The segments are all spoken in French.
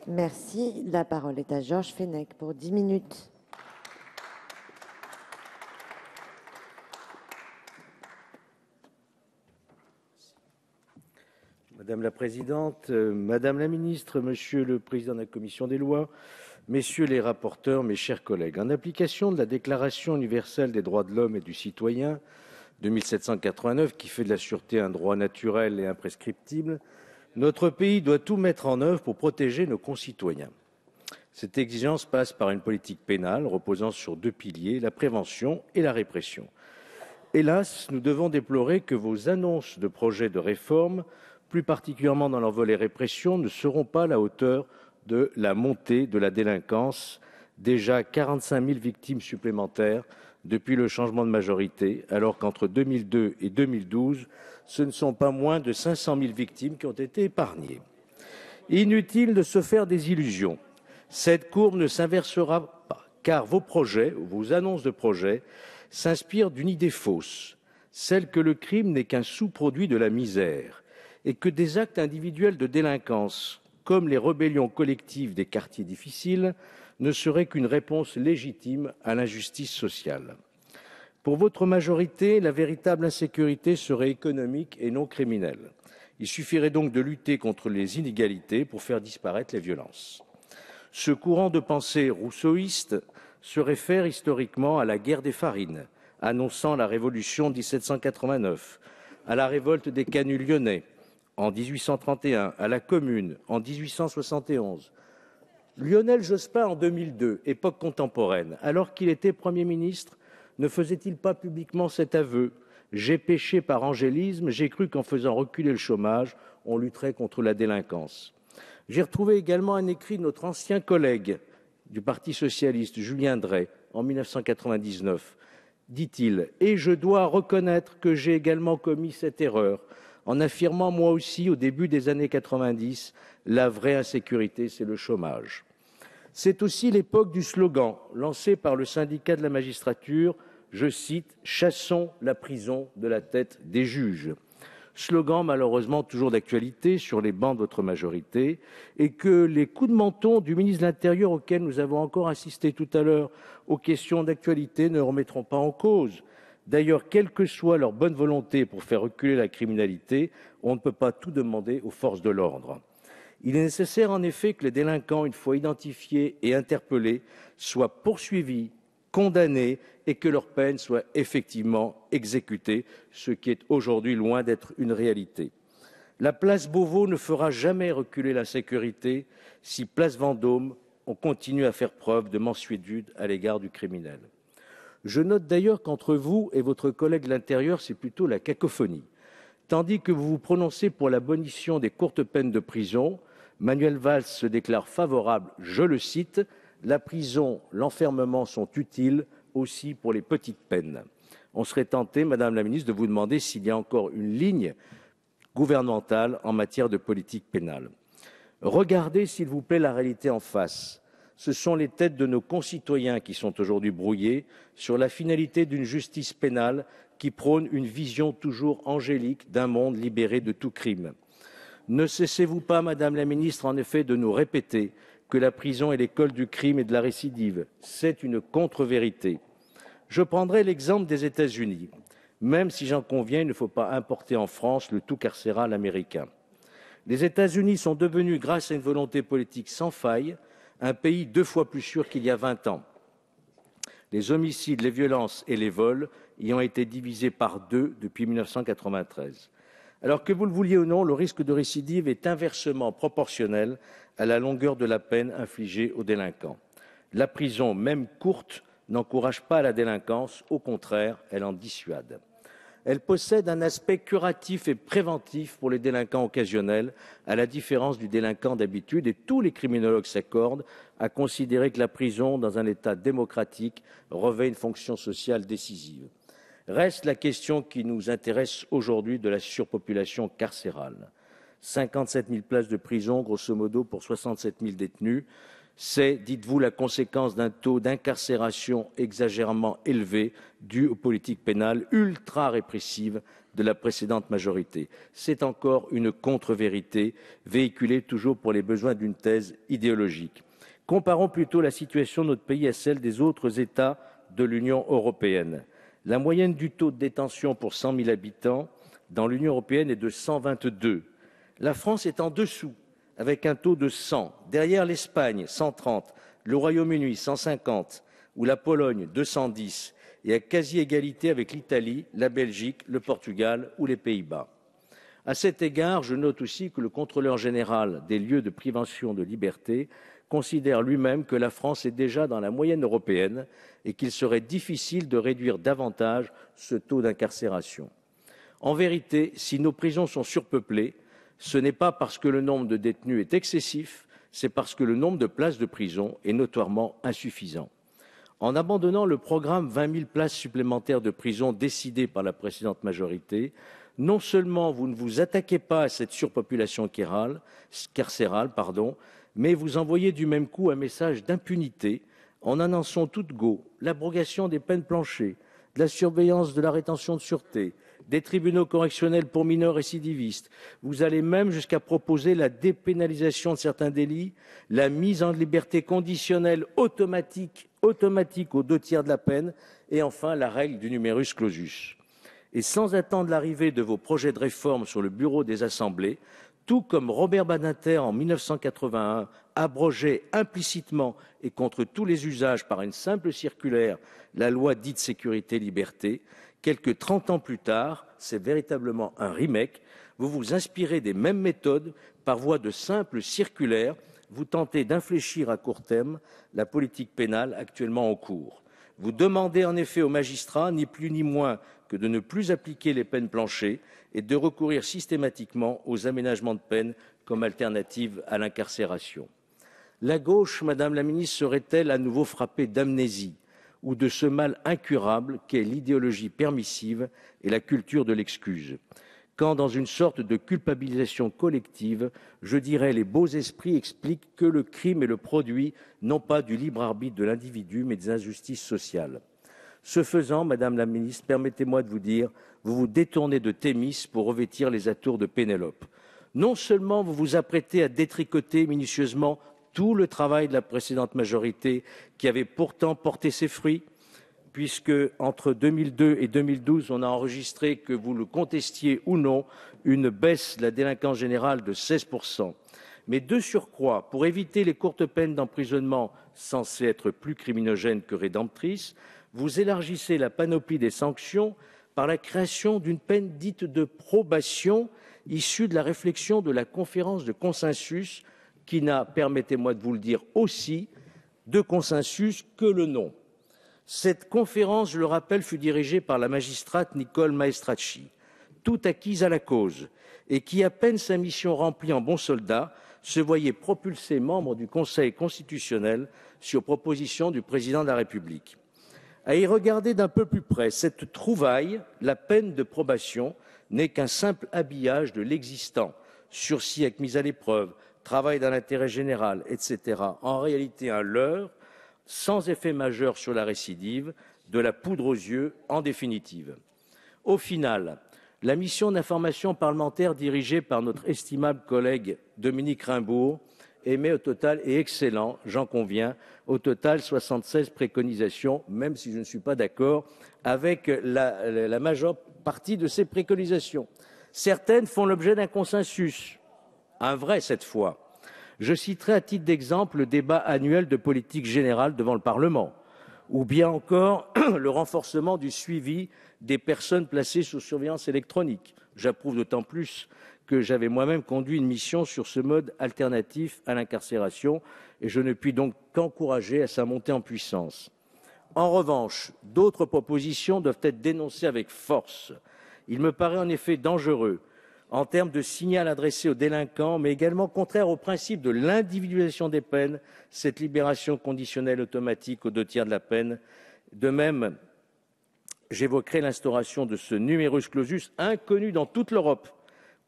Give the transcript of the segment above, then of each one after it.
Merci. La parole est à Georges Fenech pour 10 minutes. Madame la présidente, Madame la ministre, Monsieur le président de la commission des lois, Messieurs les rapporteurs, mes chers collègues, en application de la Déclaration universelle des droits de l'homme et du citoyen de 1789, qui fait de la sûreté un droit naturel et imprescriptible, notre pays doit tout mettre en œuvre pour protéger nos concitoyens. Cette exigence passe par une politique pénale reposant sur 2 piliers, la prévention et la répression. Hélas, nous devons déplorer que vos annonces de projets de réforme, plus particulièrement dans leur volet répression, ne seront pas à la hauteur de la montée de la délinquance, déjà 45 000 victimes supplémentaires depuis le changement de majorité, alors qu'entre 2002 et 2012, ce ne sont pas moins de 500 000 victimes qui ont été épargnées. Inutile de se faire des illusions. Cette courbe ne s'inversera pas, car vos annonces de projets, s'inspirent d'une idée fausse, celle que le crime n'est qu'un sous-produit de la misère et que des actes individuels de délinquance, comme les rébellions collectives des quartiers difficiles, ne seraient qu'une réponse légitime à l'injustice sociale. Pour votre majorité, la véritable insécurité serait économique et non criminelle. Il suffirait donc de lutter contre les inégalités pour faire disparaître les violences. Ce courant de pensée rousseauiste se réfère historiquement à la guerre des farines, annonçant la révolution de 1789, à la révolte des canuts lyonnais en 1831, à la Commune en 1871. Lionel Jospin en 2002, époque contemporaine, alors qu'il était Premier ministre, ne faisait-il pas publiquement cet aveu ? J'ai péché par angélisme, j'ai cru qu'en faisant reculer le chômage, on lutterait contre la délinquance. J'ai retrouvé également un écrit de notre ancien collègue du Parti socialiste, Julien Drey, en 1999. Dit-il, « Et je dois reconnaître que j'ai également commis cette erreur, en affirmant moi aussi, au début des années 90, la vraie insécurité, c'est le chômage. » C'est aussi l'époque du slogan lancé par le syndicat de la magistrature, je cite, « Chassons la prison de la tête des juges ». Slogan malheureusement toujours d'actualité sur les bancs de votre majorité, et que les coups de menton du ministre de l'Intérieur auxquels nous avons encore assisté tout à l'heure aux questions d'actualité ne remettront pas en cause. D'ailleurs, quelle que soit leur bonne volonté pour faire reculer la criminalité, on ne peut pas tout demander aux forces de l'ordre. Il est nécessaire en effet que les délinquants, une fois identifiés et interpellés, soient poursuivis, condamnés et que leur peine soit effectivement exécutée, ce qui est aujourd'hui loin d'être une réalité. La place Beauvau ne fera jamais reculer la sécurité si place Vendôme, on continue à faire preuve de mansuétude à l'égard du criminel. Je note d'ailleurs qu'entre vous et votre collègue de l'Intérieur, c'est plutôt la cacophonie. Tandis que vous vous prononcez pour l'abolition des courtes peines de prison, Manuel Valls se déclare favorable, je le cite, « La prison, l'enfermement sont utiles aussi pour les petites peines ». On serait tenté, Madame la Ministre, de vous demander s'il y a encore une ligne gouvernementale en matière de politique pénale. Regardez, s'il vous plaît, la réalité en face. Ce sont les têtes de nos concitoyens qui sont aujourd'hui brouillées sur la finalité d'une justice pénale qui prône une vision toujours angélique d'un monde libéré de tout crime. Ne cessez-vous pas, Madame la Ministre, en effet, de nous répéter que la prison est l'école du crime et de la récidive. C'est une contre-vérité. Je prendrai l'exemple des États-Unis. Même si j'en conviens, il ne faut pas importer en France le tout carcéral américain. Les États-Unis sont devenus, grâce à une volonté politique sans faille, un pays 2 fois plus sûr qu'il y a 20 ans. Les homicides, les violences et les vols y ont été divisés par 2 depuis 1993. Alors que vous le vouliez ou non, le risque de récidive est inversement proportionnel à la longueur de la peine infligée aux délinquants. La prison, même courte, n'encourage pas la délinquance, au contraire, elle en dissuade. Elle possède un aspect curatif et préventif pour les délinquants occasionnels, à la différence du délinquant d'habitude, et tous les criminologues s'accordent à considérer que la prison, dans un État démocratique, revêt une fonction sociale décisive. Reste la question qui nous intéresse aujourd'hui de la surpopulation carcérale. 57 000 places de prison, grosso modo, pour 67 000 détenus. C'est, dites-vous, la conséquence d'un taux d'incarcération exagérément élevé dû aux politiques pénales ultra répressives de la précédente majorité. C'est encore une contre-vérité véhiculée toujours pour les besoins d'une thèse idéologique. Comparons plutôt la situation de notre pays à celle des autres États de l'Union européenne. La moyenne du taux de détention pour 100 000 habitants dans l'Union européenne est de 122. La France est en dessous, avec un taux de 100. Derrière l'Espagne, 130, le Royaume-Uni, 150, ou la Pologne, 210, et à quasi-égalité avec l'Italie, la Belgique, le Portugal ou les Pays-Bas. À cet égard, je note aussi que le contrôleur général des lieux de privation de liberté considère lui-même que la France est déjà dans la moyenne européenne et qu'il serait difficile de réduire davantage ce taux d'incarcération. En vérité, si nos prisons sont surpeuplées, ce n'est pas parce que le nombre de détenus est excessif, c'est parce que le nombre de places de prison est notoirement insuffisant. En abandonnant le programme 20 000 places supplémentaires de prison décidé par la précédente majorité, non seulement vous ne vous attaquez pas à cette surpopulation carcérale, mais vous envoyez du même coup un message d'impunité en annonçant toute go l'abrogation des peines planchers, de la surveillance de la rétention de sûreté, des tribunaux correctionnels pour mineurs récidivistes. Vous allez même jusqu'à proposer la dépénalisation de certains délits, la mise en liberté conditionnelle automatique aux 2/3 de la peine et enfin la règle du numerus clausus. Et sans attendre l'arrivée de vos projets de réforme sur le bureau des assemblées, tout comme Robert Badinter en 1981 abrogeait implicitement et contre tous les usages par une simple circulaire la loi dite sécurité-liberté, quelques 30 ans plus tard, c'est véritablement un remake, vous vous inspirez des mêmes méthodes par voie de simples circulaires, vous tentez d'infléchir à court terme la politique pénale actuellement en cours. Vous demandez en effet aux magistrats, ni plus ni moins que de ne plus appliquer les peines planchers et de recourir systématiquement aux aménagements de peine comme alternative à l'incarcération. La gauche, Madame la Ministre, serait-elle à nouveau frappée d'amnésie ou de ce mal incurable qu'est l'idéologie permissive et la culture de l'excuse? Quand, dans une sorte de culpabilisation collective, je dirais les beaux esprits expliquent que le crime est le produit non pas du libre arbitre de l'individu, mais des injustices sociales. Ce faisant, Madame la Ministre, permettez-moi de vous dire, vous vous détournez de Thémis pour revêtir les atours de Pénélope. Non seulement vous vous apprêtez à détricoter minutieusement tout le travail de la précédente majorité qui avait pourtant porté ses fruits, puisque entre 2002 et 2012, on a enregistré, que vous le contestiez ou non, une baisse de la délinquance générale de 16%. Mais de surcroît, pour éviter les courtes peines d'emprisonnement censées être plus criminogènes que rédemptrices, vous élargissez la panoplie des sanctions par la création d'une peine dite de probation issue de la réflexion de la conférence de consensus qui n'a, permettez-moi de vous le dire aussi, de consensus que le nom. Cette conférence, je le rappelle, fut dirigée par la magistrate Nicole Maestracci, tout acquise à la cause, et qui, à peine sa mission remplie en bon soldat, se voyait propulsé membre du Conseil constitutionnel sur proposition du président de la République. À y regarder d'un peu plus près, cette trouvaille, la peine de probation, n'est qu'un simple habillage de l'existant, sursis avec mise à l'épreuve, travail dans l'intérêt général, etc. En réalité, un leurre, sans effet majeur sur la récidive, de la poudre aux yeux, en définitive. Au final, la mission d'information parlementaire dirigée par notre estimable collègue Dominique Raimbourg émet au total, et excellent, j'en conviens, au total 76 préconisations, même si je ne suis pas d'accord avec la majeure partie de ces préconisations. Certaines font l'objet d'un consensus, un vrai cette fois. Je citerai à titre d'exemple le débat annuel de politique générale devant le Parlement, ou bien encore le renforcement du suivi des personnes placées sous surveillance électronique. J'approuve d'autant plus que j'avais moi-même conduit une mission sur ce mode alternatif à l'incarcération et je ne puis donc qu'encourager à sa montée en puissance. En revanche, d'autres propositions doivent être dénoncées avec force. Il me paraît en effet dangereux en termes de signal adressé aux délinquants, mais également contraire au principe de l'individualisation des peines, cette libération conditionnelle automatique aux 2/3 de la peine. De même, j'évoquerai l'instauration de ce numerus clausus inconnu dans toute l'Europe,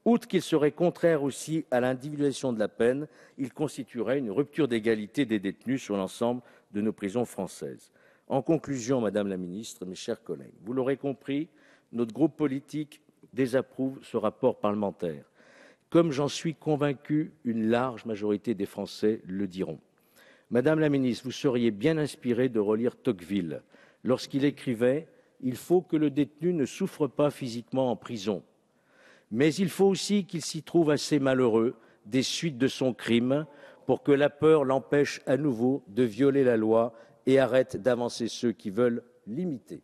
Outre qu'il serait contraire aussi à l'individualisation de la peine, il constituerait une rupture d'égalité des détenus sur l'ensemble de nos prisons françaises. En conclusion, Madame la Ministre, mes chers collègues, vous l'aurez compris, notre groupe politique désapprouve ce rapport parlementaire. Comme j'en suis convaincu, une large majorité des Français le diront. Madame la Ministre, vous seriez bien inspirée de relire Tocqueville lorsqu'il écrivait « Il faut que le détenu ne souffre pas physiquement en prison, mais il faut aussi qu'il s'y trouve assez malheureux des suites de son crime pour que la peur l'empêche à nouveau de violer la loi et arrête d'avancer ceux qui veulent l'imiter. »